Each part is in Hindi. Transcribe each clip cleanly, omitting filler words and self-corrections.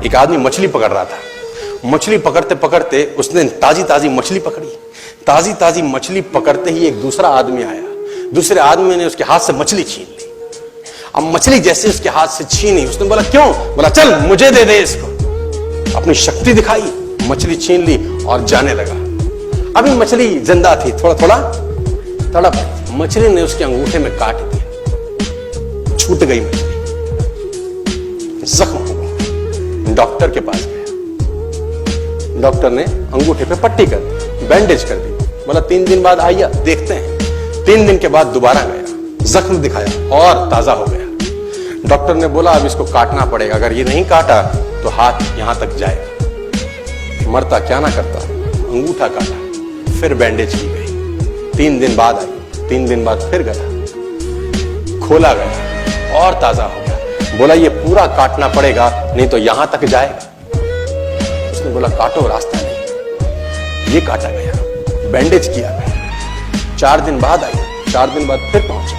एक आदमी मछली पकड़ रहा था। मछली पकड़ते पकड़ते उसने ताजी ताजी मछली पकड़ी। ताजी ताजी मछली पकड़ते ही एक दूसरा आदमी आया। दूसरे आदमी ने उसके हाथ से मछली छीन ली। अब मछली जैसे उसके हाथ से छीनी, उसने बोला क्यों? बोला चल मुझे दे दे इसको। अपनी शक्ति दिखाई, मछली छीन ली और जाने लगा। अभी मछली जिंदा थी, थोड़ा थोड़ा तड़प। मछली ने उसके अंगूठे में काट दिया, छूट गई मछली, जख्म हुआ। डॉक्टर के पास गया। डॉक्टर ने अंगूठे पे पट्टी कर दी, बैंडेज कर दी। बोला 3 दिन बाद आइए देखते हैं। 3 दिन के बाद दोबारा गया, जख्म दिखाया और ताजा हो गया। डॉक्टर ने बोला अब इसको काटना पड़ेगा, अगर ये नहीं काटा तो हाथ यहां तक जाएगा। मरता क्या ना करता, अंगूठा काटा, फिर बैंडेज की गई। 3 दिन बाद आई, 3 दिन बाद फिर गया, खोला गया और ताजा हो गया। बोला ये पूरा काटना पड़ेगा नहीं तो यहां तक जाएगा। उसने बोला काटो, रास्ता नहीं। ये काटा गया, बैंडेज किया गया। 4 दिन बाद आई, 4 दिन बाद फिर पहुंचा,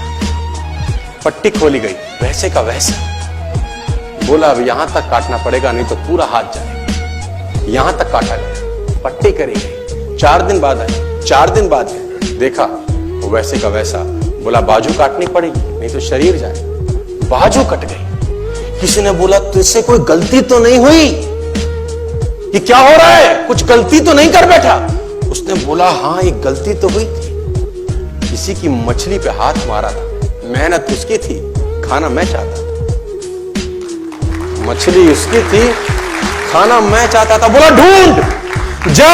पट्टी खोली गई, वैसे का वैसा। बोला अब यहां तक काटना पड़ेगा नहीं तो पूरा हाथ जाएगा। यहां तक काटा गया, पट्टी करी गई। 4 दिन बाद आई, 4 दिन बाद देखा वैसे का वैसा। बोला बाजू काटनी पड़ेगी नहीं तो शरीर जाए। बाजू कट गई। किसी ने बोला तुझसे कोई गलती तो नहीं हुई? ये क्या हो रहा है? कुछ गलती तो नहीं कर बैठा? उसने बोला हाँ एक गलती तो हुई थी। किसी की मछली पे हाथ मारा था, मेहनत उसकी थी, खाना मैं चाहता था। मछली उसकी थी, खाना मैं चाहता था। बोला ढूंढ, जा,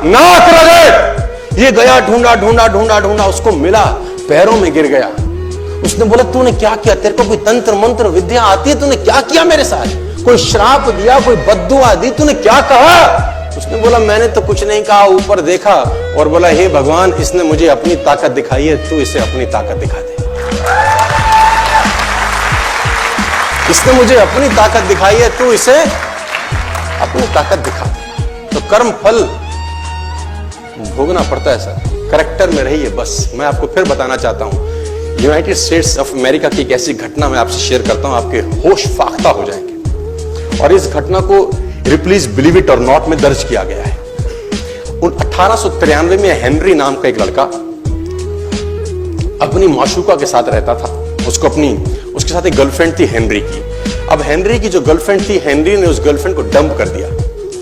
नाक रगड़। ये गया, ढूंढा ढूंढा ढूंढा ढूंढा, उसको मिला, पैरों में गिर गया। उसने बोला तूने क्या किया? तेरे को कोई तंत्र मंत्र विद्या आती है? तूने क्या किया मेरे साथ? कोई श्राप दिया, कोई बद्दुआ दी? तूने क्या कहा? उसने बोला मैंने तो कुछ नहीं कहा, ऊपर देखा और बोला हे भगवान इसने मुझे अपनी ताकत दिखाई है, तू इसे अपनी ताकत दिखा दे। इसने मुझे अपनी ताकत दिखाई है, तू इसे अपनी ताकत दिखा दे। तो कर्म फल भोगना पड़ता है सर, करेक्टर में रहिए बस। मैं आपको फिर बताना चाहता हूं, यूनाइटेड स्टेट्स ऑफ अमेरिका की एक ऐसी घटना मैं आपसे शेयर करता हूं, आपके होश फाख्ता हो जाएंगे। और इस घटना को प्लीज बिलीव इट और नॉट में दर्ज किया गया है। 1893 में हेनरी नाम का एक लड़का अपनी माशूका के साथ रहता था। उसके साथ एक गर्लफ्रेंड थी हेनरी की। अब हेनरी की जो गर्लफ्रेंड थी, हेनरी ने उस गर्लफ्रेंड को डंप कर दिया,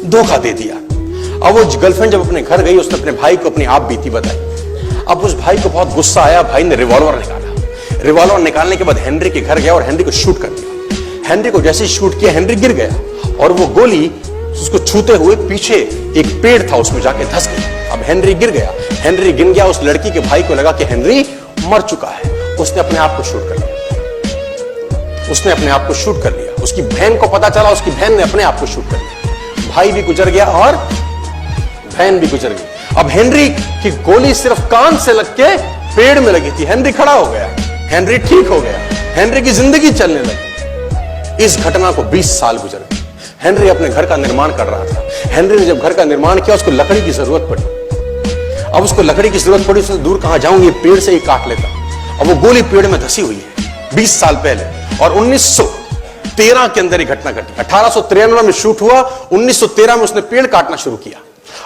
धोखा दे दिया। अब वो गर्लफ्रेंड जब अपने घर गई, उसने अपने भाई को अपनी आप बीती बताई। अब उस भाई को बहुत गुस्सा आया, भाई ने रिवॉल्वर निकाला। रिवॉल्वर निकालने के बाद हेनरी के घर गया और हेनरी को शूट कर दिया। हेनरी को जैसे ही शूट किया, हेनरी गिर गया और वो गोली उसको छूते हुए पीछे एक पेड़ था उसमें जाके धंस गई। अब हेनरी गिर गया, हेनरी गिर गया। उस लड़की के भाई को लगा कि हेनरी मर चुका है, उसने अपने आप को शूट कर लिया। उसने अपने आप को शूट कर लिया। उसकी बहन को पता चला, उसकी बहन ने अपने आप को शूट कर लिया। भाई भी गुजर गया और बहन भी गुजर गई। अब हेनरी की गोली सिर्फ कान से लग के पेड़ में लगी थी। हेनरी खड़ा हो गया, हेनरी ठीक हो गया, हेनरी की जिंदगी चलने लगी। इस घटना को 20 साल गुजर गए। हेनरी अपने घर का निर्माण कर रहा था। हेनरी ने जब घर का निर्माण किया, उसको लकड़ी की जरूरत पड़ी। अब उसको लकड़ी की जरूरत पड़ी, उसने दूर कहां जाऊं, ये पेड़ से ही काट लेता। अब वो गोली पेड़ में धसी हुई है 20 साल पहले। और 1913 के अंदर ये घटना घटी। 1893 में शूट हुआ, 1913 में उसने पेड़ काटना शुरू किया।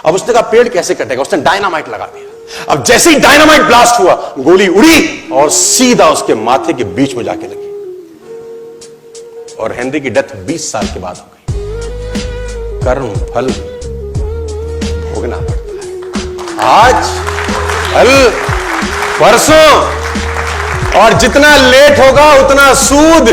अब उसने कहा पेड़ कैसे कटेगा, उसने डायनामाइट लगा दिया। अब जैसे ही डायनामाइट ब्लास्ट हुआ, गोली उड़ी और सीधा उसके माथे के बीच में जाके लगी और हेनरी की डेथ 20 साल के बाद हो गई। कर्म फल भोगना पड़ता है, आज कल परसों, और जितना लेट होगा उतना सूद।